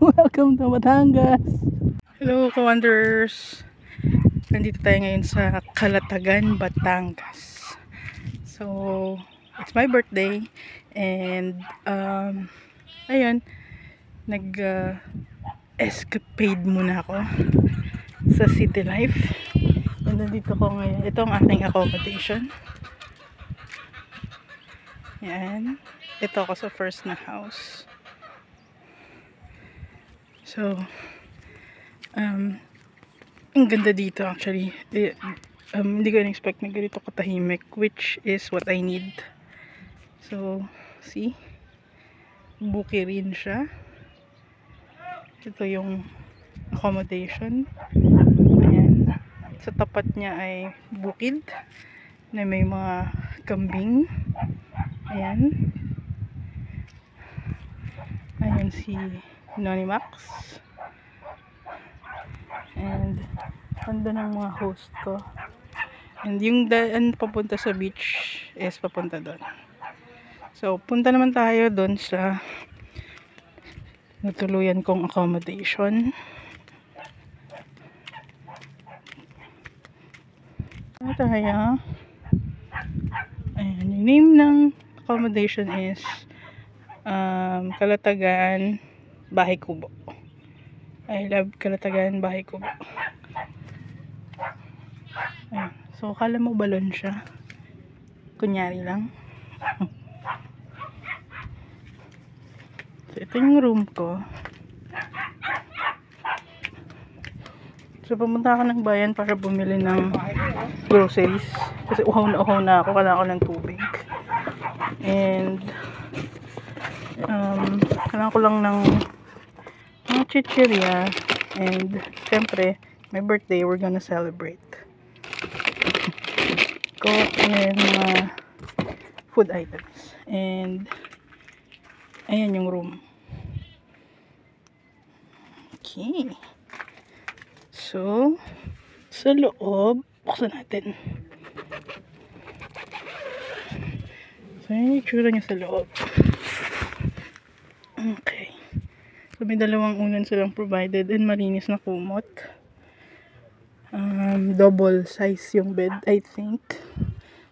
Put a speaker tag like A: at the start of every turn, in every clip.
A: Welcome to Batangas! Hello, ka-wanderers! Nandito tayo ngayon sa Calatagan, Batangas. So, it's my birthday and ayun, escapade muna ako sa city life. And nandito ko ngayon. Ito ang aking accommodation. Yan. Ito ako sa first na house. So, ang ganda dito actually. Hindi ko in-expect na ganito katahimik, which is what I need. So, see? Buki rin siya. Ito yung accommodation. Ayan. Sa tapat niya ay bukid na may mga kambing. Ayan. Ayan si Noni Max. And andun ang mga host ko. And yung daan papunta sa beach is papunta doon. So, punta naman tayo doon sa natuluyan kong accommodation. Ano tayo? Ayan, yung name ng accommodation is Calatagan Bahay Kubo. I love Calatagan Bahay Kubo. Ayan. So, akala mo balon siya. Kunyari lang. So, ito yung room ko. So, pumunta ako ng bayan para bumili ng groceries. Kasi uhaw na ako. Kailangan ko ng tubig. And, kailangan ko lang ng mga chichirya. And, syempre, my birthday, we're gonna celebrate. Coke and mga food items. And, ayan yung room. Okay. So, sa loob, buksan natin. So, yun yung itsura niya sa loob. Okay. So, may dalawang unan silang provided and malinis na kumot. Double size yung bed, I think.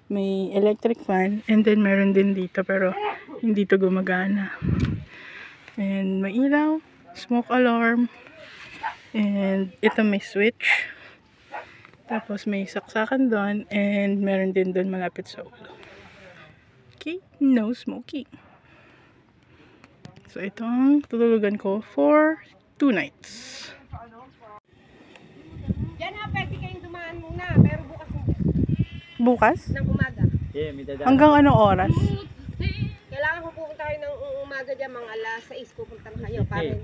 A: May electric fan and then meron din dito pero hindi to gumagana. And may ilaw, smoke alarm, and ito may switch. Tapos may saksakan doon and meron din doon malapit sa ulo. Okay, no smoking. So itong tutulugan ko for 2 nights.
B: Yan ha, pwede kayong dumaan muna, pero bukas hindi.
A: Bukas?
B: Ng umaga.
C: Yeah, may dadaan.
A: Hanggang anong oras?
B: Kailangan kung pupunta kayo ng umaga dyan, mga alas 6 pupunta na kayo. Parang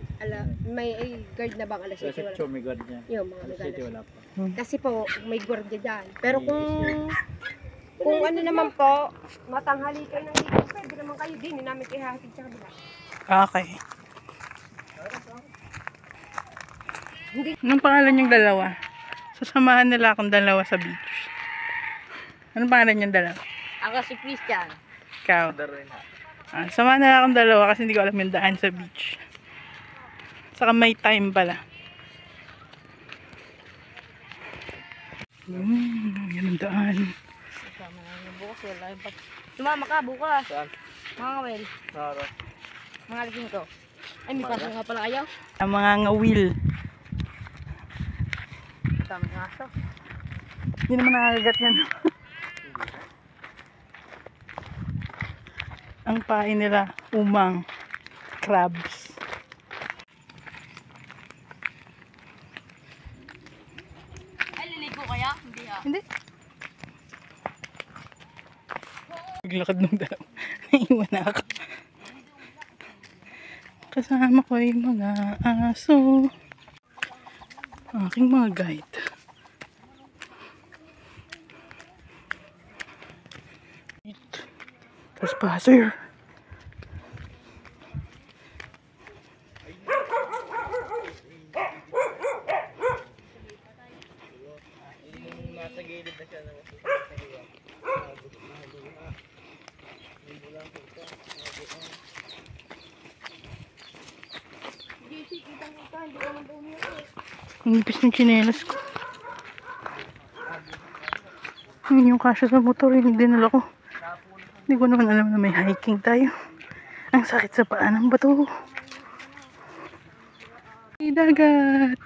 B: may guard na bang alas 7?
C: Kasi
B: Wala.
C: may guard niya.
B: Yung mga
C: Alas 7 wala pa.
B: Kasi po, may guardia dyan. Pero kung ano naman po, matanghali kayo ng dito, pwede naman kayo din. Hindi namin kayo hatid sa kabila.
A: Okay. Anong pangalan yung dalawa? Sasamahan nila akong dalawa sa beach. Anong pangalan yung dalawa?
B: Ako si Christian.
A: Ikaw. Samahan nila akong dalawa kasi hindi ko alam yung daan sa beach. Saka may time pala. Yan ang daan.
B: Sumama ka bukas.
C: Saan?
B: Mga ngawel.
C: Sarap.
B: Mga lasing ko. Ay, may pasok nga pala kayo.
A: Ang mga ngawil.
B: Tama nga so.
A: Hindi naman nakakagat yan. Ang pain nila, umang crabs.
B: Ay, liligo kaya? Hindi ah.
A: Hindi. Paglakad ng dalawa, naiwan na ako. Kasama ko yung mga aso. Aking mga guide. Trespasser.
C: Nasa gilid na siya ng
A: Ang nipis ng tsinelas ko. Yun yung kasya sa motor, yung dinala ko. Hindi ko naman alam na may hiking tayo. Ang sakit sa paa ng bato. May dagat.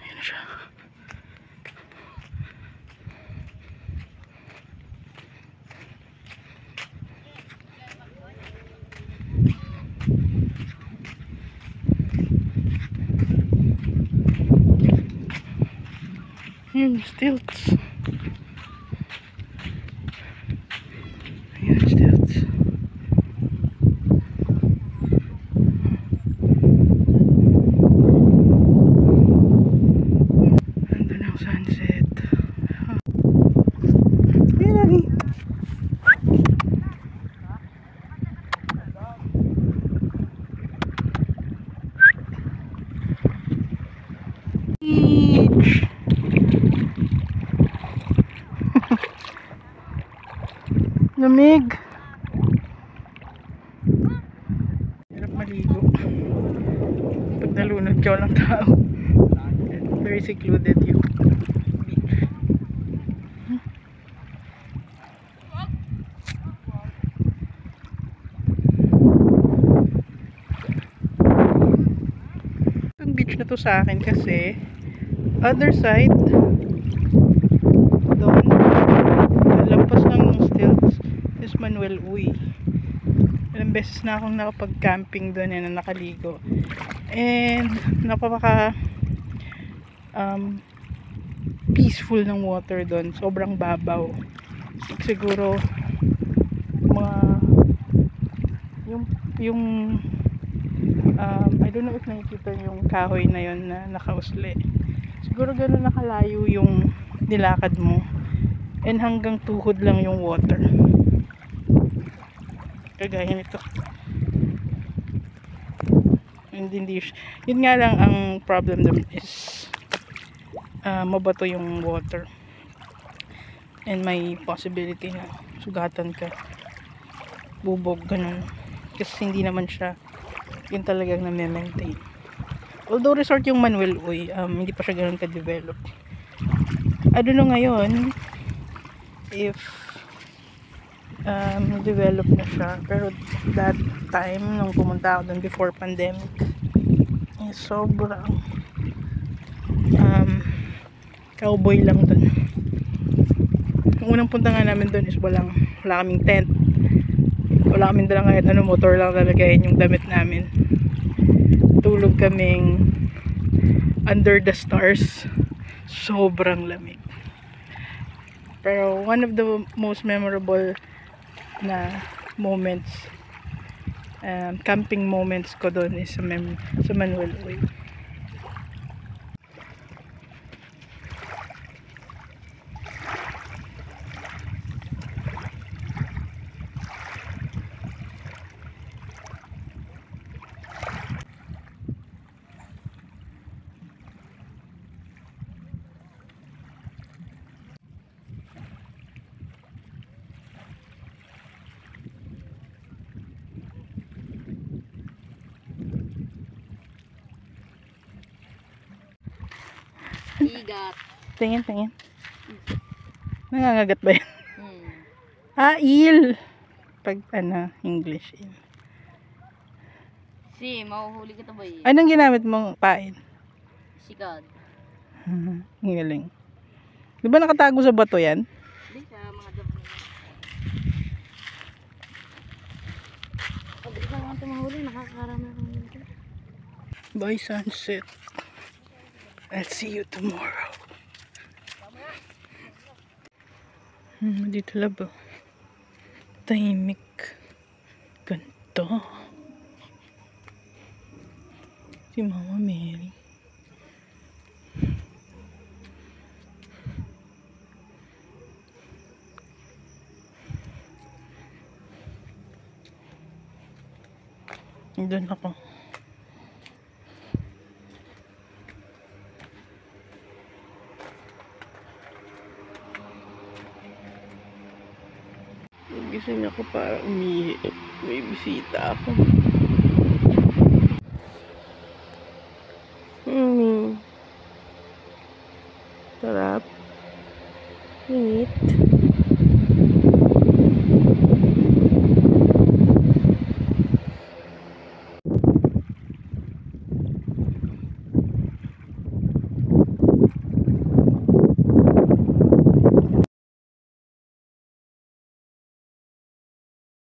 A: Ayan na siya. Ayan, stilts. Ayan, stilts. Andun ang sunset. Ayan lagi. Beach. Lamig. Hirap maligo. Pag nalunod ka, walang tao. Very secluded yung beach. Itong beach na to sa akin kasi other side doon lampas lang ng stilts is Manuel Uy. Ilang beses na akong nakapag-camping doon na nakaligo. And napaka peaceful ng water doon. Sobrang babaw. Siguro mga yung I don't know if nakikita yung kahoy na yon na nakausli. Siguro gano'n nakalayo yung nilakad mo. And hanggang tuhod lang yung water. Kagaya nito. And hindi, yun nga lang ang problem naman is mabato yung water. And may possibility na sugatan ka. Bubog, ganun. Kasi hindi naman siya yun talagang na-maintain. Although resort yung Manuel Uy, hindi pa siya ganun ka-develop. I don't know ngayon if develop na siya, pero that time nung pumunta ako dun before pandemic sobrang cowboy lang dun. Yung unang punta nga namin dun is wala kaming tent, wala kaming dalang kahit ano, motor lang talaga yun yung damit namin. Tulog kaming under the stars. Sobrang lamig. Pero one of the most memorable na moments, camping moments ko doon is sa Manuel Uy.
B: Bigat.
A: Tingin. Nangangagat ba yan? Il. Pag English. Il.
B: Si, mahuhuli kita ba eh?
A: Anong ginamit mong pain?
B: Sikad.
A: Ang galing. Di ba nakatago sa bato yan?
B: Hindi sa mga damo. Pag ikaw ang tumahuli, nakakarami ako nito.
A: Bye sunset. I'll see you tomorrow. Dito labo. Tahimik. Ganto. Si Mama Mary. Doon ako. Gising ako para umihi. May bisita ako. Sarap. Init.